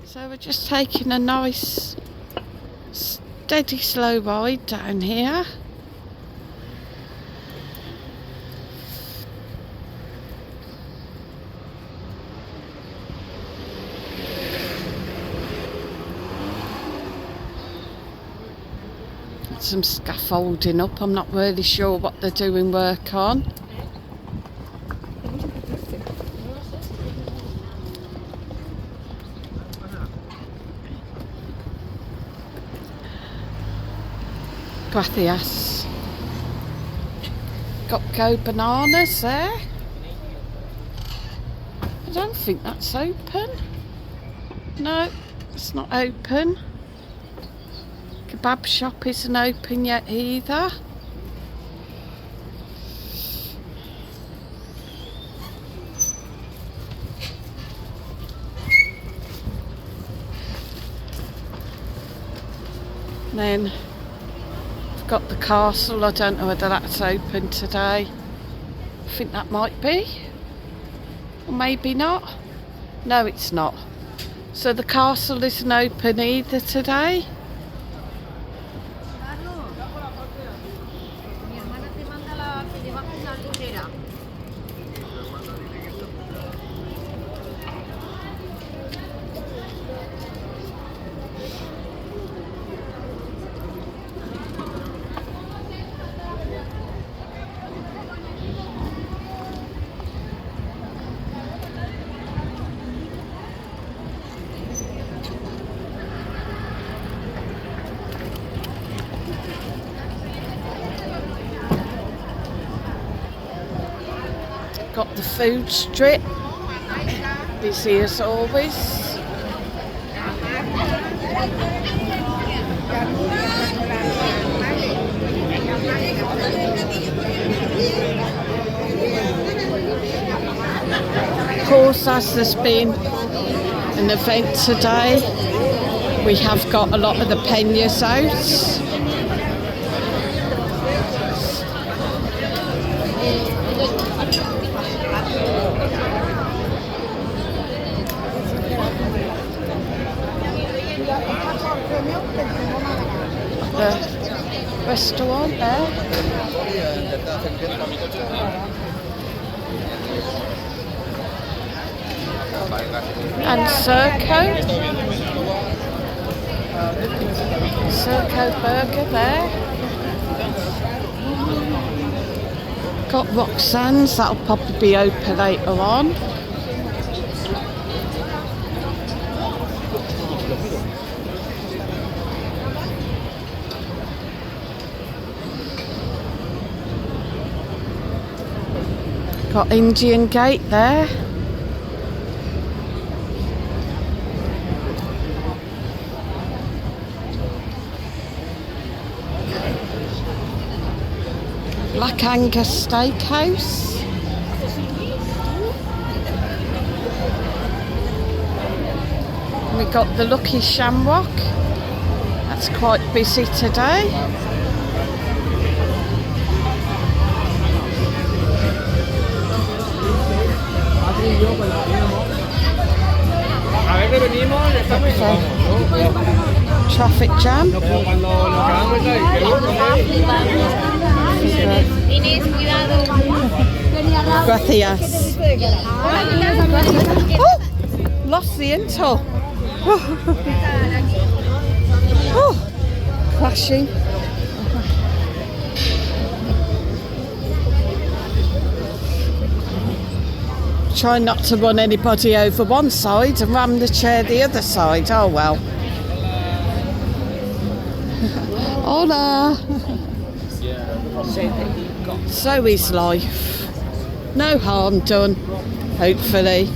So we're just taking a nice, steady, slow ride down here. Some scaffolding up, I'm not really sure what they're doing work on. Gracias. Got go bananas there. I don't think that's open. No, it's not open. Kebab shop isn't open yet either. Then I've got the castle. I don't know whether that's open today. I think that might be, or maybe not. No, it's not. So the castle isn't open either today. Got the food strip, busy as always. Of course, as there's been an event today, we have got a lot of the peñas out. The restaurant there. And Circo burger there. Got Roxanne's, that'll probably be open later on. Got Indian Gate there. Black Angus Steakhouse. We got the Lucky Shamrock. That's quite busy today. Traffic jam. Gracias. Oh, lost the intel. Oh, crashing. Try not to run anybody over one side and ram the chair the other side. Oh well. Hola. So is life. No harm done, hopefully.